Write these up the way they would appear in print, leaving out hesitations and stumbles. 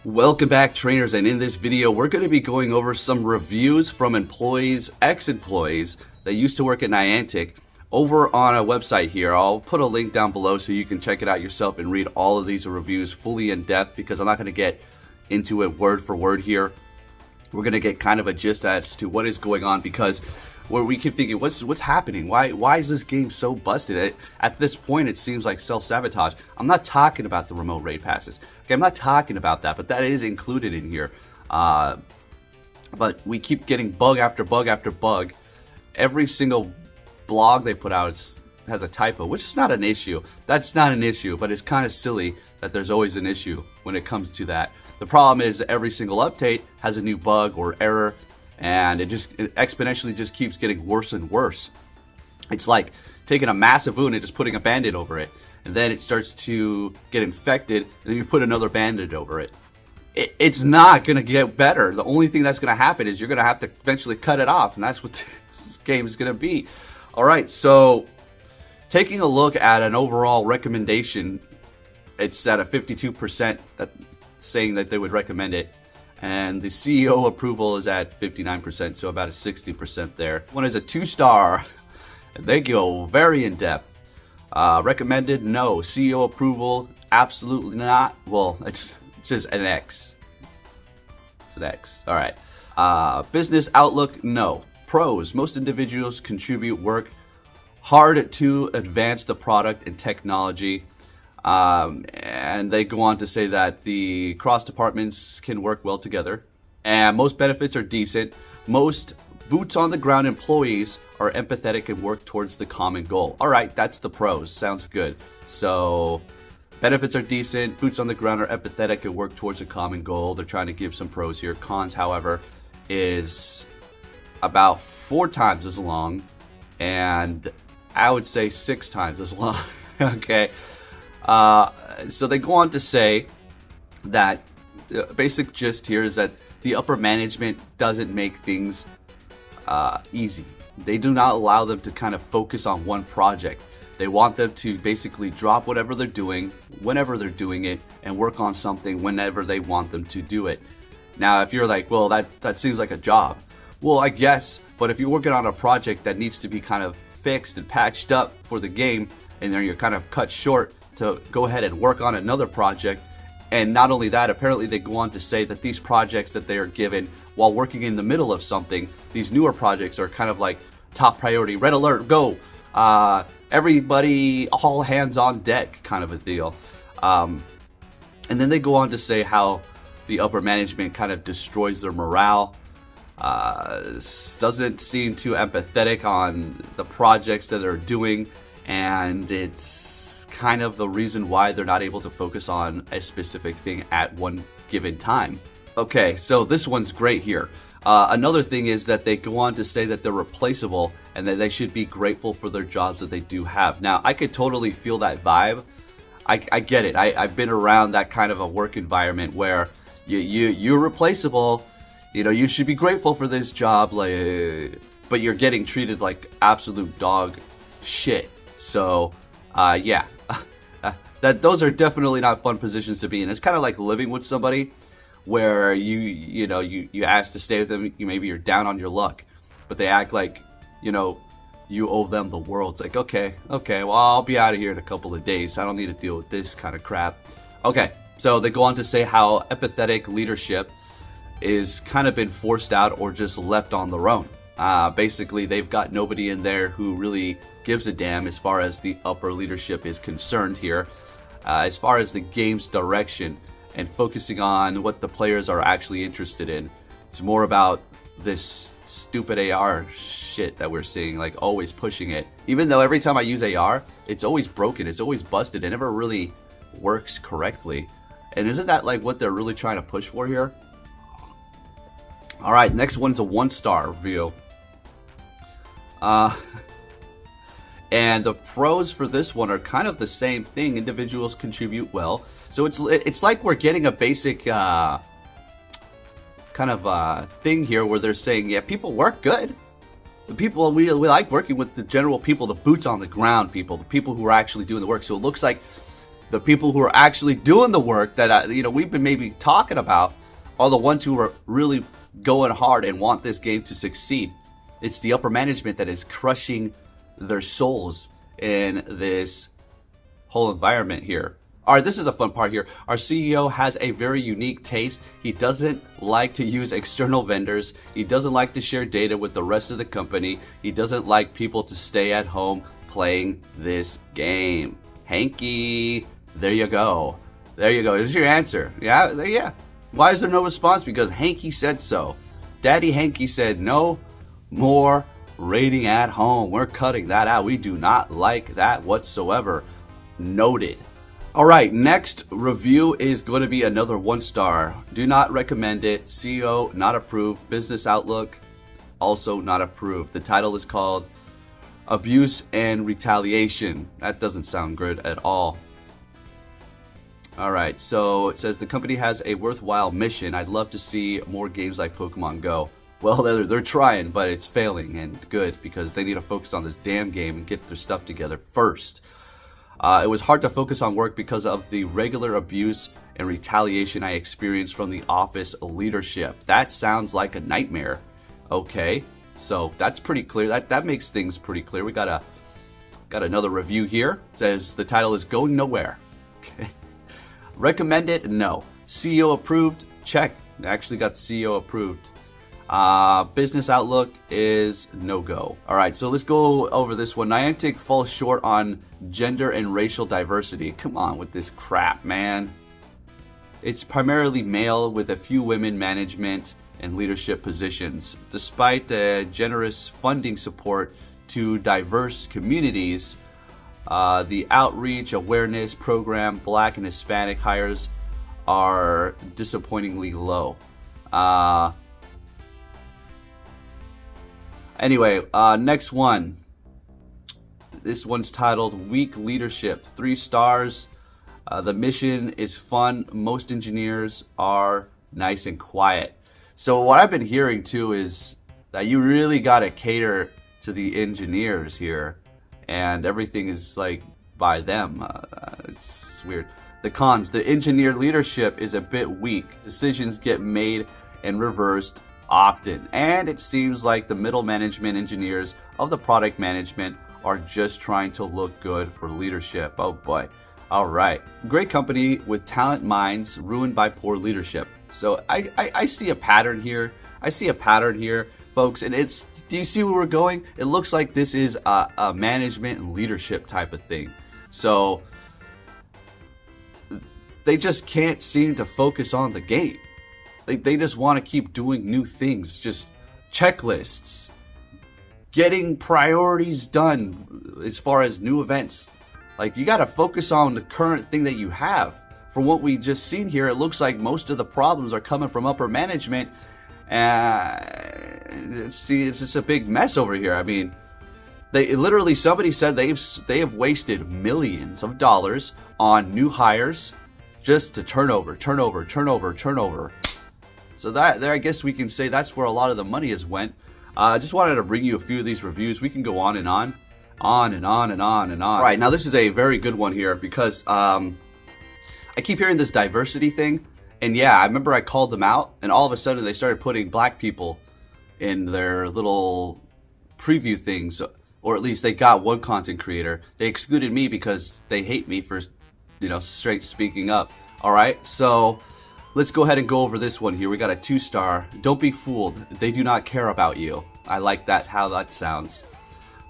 Welcome back, trainers, and in this video we're going to be going over some reviews from employees, ex-employees that used to work at Niantic over on a website here. I'll put a link down below so you can check it out yourself and read all of these reviews fully in depth, because I'm not going to get into it word for word here. We're going to get kind of a gist as to what is going on, because where we keep thinking, what's happening? Why is this game so busted? At this point, it seems like self-sabotage. I'm not talking about the remote raid passes. Okay, I'm not talking about that, but that is included in here. But we keep getting bug after bug after bug. Every single blog they put out has a typo, which is not an issue. That's not an issue, but it's kind of silly that there's always an issue when it comes to that. The problem is every single update has a new bug or error, and it exponentially just keeps getting worse and worse. It's like taking a massive wound and just putting a band-aid over it, and then it starts to get infected, and then you put another band-aid over it. It's not going to get better. The only thing that's going to happen is you're going to have to eventually cut it off, and that's what this game is going to be. Alright, so taking a look at an overall recommendation, it's at a 52% saying that they would recommend it. And the CEO approval is at 59%, so about a 60% there. One is a 2-star. They go very in-depth. Recommended, no. CEO approval, absolutely not. Well, it's just an X. It's an X. All right. Business outlook, no. Pros, most individuals contribute work hard to advance the product and technology. And they go on to say that the cross departments can work well together, and most benefits are decent. Most boots on the ground employees are empathetic and work towards the common goal. All right, that's the pros. Sounds good. So benefits are decent, boots on the ground are empathetic and work towards a common goal. They're trying to give some pros here. Cons, however, is about 4 times as long, and I would say 6 times as long. Okay. So they go on to say that the basic gist here is that the upper management doesn't make things easy. They do not allow them to kind of focus on one project. They want them to basically drop whatever they're doing, whenever they're doing it, and work on something whenever they want them to do it. Now, if you're like, well, that seems like a job. Well, I guess, but if you're working on a project that needs to be kind of fixed and patched up for the game, and then you're kind of cut short to go ahead and work on another project. And not only that, apparently they go on to say that these projects that they are given while working in the middle of something, these newer projects are kind of like top priority, red alert, go, everybody, all hands on deck kind of a deal. And then they go on to say how the upper management kind of destroys their morale, doesn't seem too empathetic on the projects that they're doing, and it's kind of the reason why they're not able to focus on a specific thing at one given time. Okay, so this one's great here. Another thing is that they go on to say that they're replaceable and that they should be grateful for their jobs that they do have. Now, I could totally feel that vibe. I get it. I've been around that kind of a work environment where you're replaceable. You know, you should be grateful for this job, like, but you're getting treated like absolute dog shit. So, yeah. Those are definitely not fun positions to be in. It's kind of like living with somebody where you ask to stay with them, maybe you're down on your luck, but they act like, you owe them the world. It's like, okay, well, I'll be out of here in a couple of days. I don't need to deal with this kind of crap. Okay, so they go on to say how empathetic leadership is kind of been forced out or just left on their own. Basically, they've got nobody in there who really gives a damn as far as the upper leadership is concerned here. As far as the game's direction and focusing on what the players are actually interested in, it's more about this stupid AR shit that we're seeing, like always pushing it. Even though every time I use AR, it's always broken, it's always busted, it never really works correctly. And isn't that like what they're really trying to push for here? Alright, next one's a 1-star review. And the pros for this one are kind of the same thing. Individuals contribute well. So it's like we're getting a basic kind of thing here where they're saying, yeah, people work good. The people, we like working with the general people, the boots on the ground people, the people who are actually doing the work. So it looks like The people who are actually doing the work that we've been maybe talking about are the ones who are really going hard and want this game to succeed. It's the upper management that is crushing their souls in this whole environment here. All right, this is the fun part here. Our CEO has a very unique taste. He doesn't like to use external vendors. He doesn't like to share data with the rest of the company. He doesn't like people to stay at home playing this game. Hanky, there you go. There you go. Here's your answer. Yeah. Why is there no response? Because Hanky said so. Daddy Hanky said no more raiding at home. We're cutting that out. We do not like that whatsoever. Noted. All right, next review is going to be another 1-star. Do not recommend it. CEO not approved. Business Outlook also not approved. The title is called Abuse and Retaliation. That doesn't sound good at all. All right, so it says the company has a worthwhile mission. I'd love to see more games like Pokemon Go. Well, they're trying, but it's failing, and good, because they need to focus on this damn game and get their stuff together first. It was hard to focus on work because of the regular abuse and retaliation I experienced from the office leadership. That sounds like a nightmare. Okay, so that's pretty clear. That makes things pretty clear. We got another review here. It says the title is Going Nowhere. Okay. Recommend it? No. CEO approved? Check. I actually got the CEO approved. Business Outlook is no-go. All right, so let's go over this one. Niantic falls short on gender and racial diversity. Come on with this crap, man. It's primarily male with a few women management and leadership positions. Despite the generous funding support to diverse communities, the outreach awareness program, Black and Hispanic hires are disappointingly low. Anyway, next one. This one's titled Weak Leadership. 3 stars. The mission is fun. Most engineers are nice and quiet. So what I've been hearing too is that you really got to cater to the engineers here. And everything is like by them. It's weird. The cons. The engineer leadership is a bit weak. Decisions get made and reversed often, and it seems like the middle management engineers of the product management are just trying to look good for leadership. Oh boy. All right. Great company with talent minds ruined by poor leadership. So I see a pattern here. I see a pattern here, folks, and it's, do you see where we're going? It looks like this is a management and leadership type of thing. So they just can't seem to focus on the game. They just want to keep doing new things, just checklists, getting priorities done as far as new events. Like, you got to focus on the current thing that you have. From what we just seen here, it looks like most of the problems are coming from upper management. See, it's just a big mess over here. I mean, somebody said they have wasted millions of dollars on new hires just to turnover. So there, I guess we can say that's where a lot of the money has went. I just wanted to bring you a few of these reviews. We can go on and on. All right, now this is a very good one here because I keep hearing this diversity thing. And yeah, I remember I called them out, and all of a sudden they started putting black people in their little preview things. Or at least they got one content creator. They excluded me because they hate me for, straight speaking up. All right, so let's go ahead and go over this one here. We got a 2-star. Don't be fooled. They do not care about you. I like that, how that sounds.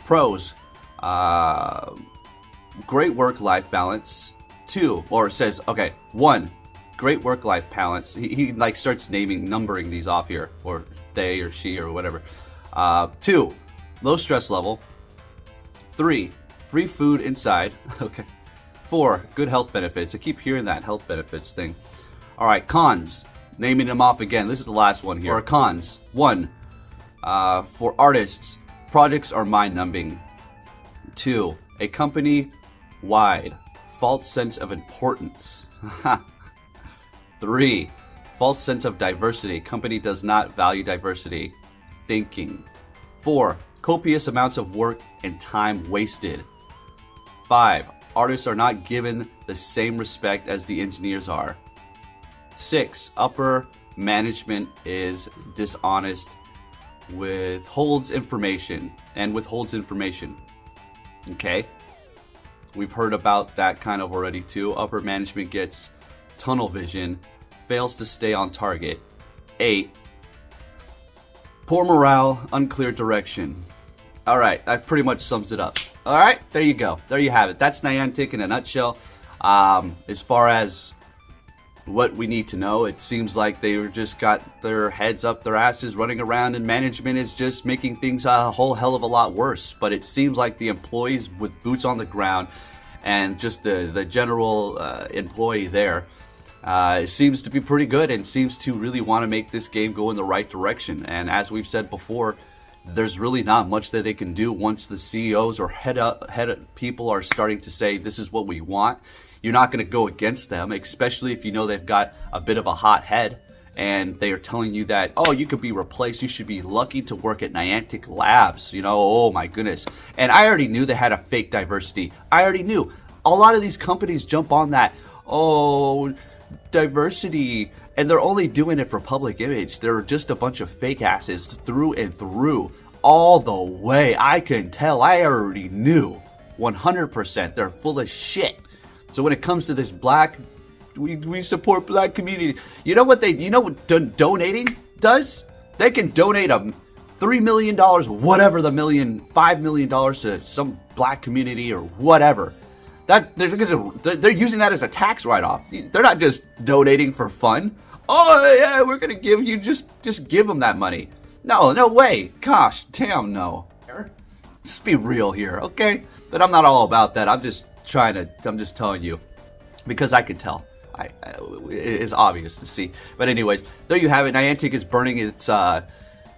Pros. Great work-life balance. 2, or it says, okay, 1, great work-life balance. He like starts numbering these off here, or they or she or whatever. 2, low stress level. 3, free food inside. Okay. 4, good health benefits. I keep hearing that health benefits thing. All right, cons. Naming them off again. This is the last one here. Or cons. 1, for artists, projects are mind-numbing. 2, a company-wide false sense of importance. 3, false sense of diversity. Company does not value diversity thinking. 4, copious amounts of work and time wasted. 5, artists are not given the same respect as the engineers are. 6, upper management is dishonest, withholds information. Okay, we've heard about that kind of already too. Upper management gets tunnel vision, fails to stay on target. 8, poor morale, unclear direction. Alright, that pretty much sums it up. Alright, there you go. There you have it. That's Niantic in a nutshell. As far as what we need to know, it seems like they just got their heads up their asses running around, and management is just making things a whole hell of a lot worse. But it seems like the employees with boots on the ground and just the general employee there seems to be pretty good and seems to really want to make this game go in the right direction. And as we've said before, there's really not much that they can do once the CEOs or head people are starting to say this is what we want. You're not going to go against them, especially if you know they've got a bit of a hot head and they are telling you that, oh, you could be replaced. You should be lucky to work at Niantic Labs. You know, oh my goodness. And I already knew they had a fake diversity. I already knew. A lot of these companies jump on that, oh, diversity, and they're only doing it for public image. They're just a bunch of fake asses through and through, all the way. I can tell. I already knew 100%. They're full of shit. So when it comes to this we support black community. You know what donating does? They can donate $3 million, whatever $5 million to some black community or whatever. That they're using that as a tax write-off. They're not just donating for fun. Oh yeah, we're gonna give you just give them that money. No way. Gosh, damn no. Let's be real here, okay? But I'm not all about that. I'm just telling you because I can tell. It's obvious to see. But anyways, there you have it. Niantic is burning its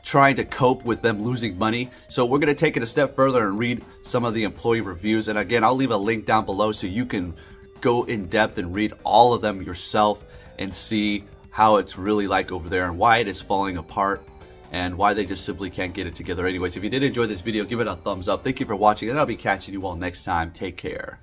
trying to cope with them losing money. So we're going to take it a step further and read some of the employee reviews. And again, I'll leave a link down below so you can go in depth and read all of them yourself and see how it's really like over there and why it is falling apart and why they just simply can't get it together. Anyways, if you did enjoy this video, give it a thumbs up. Thank you for watching, and I'll be catching you all next time. Take care.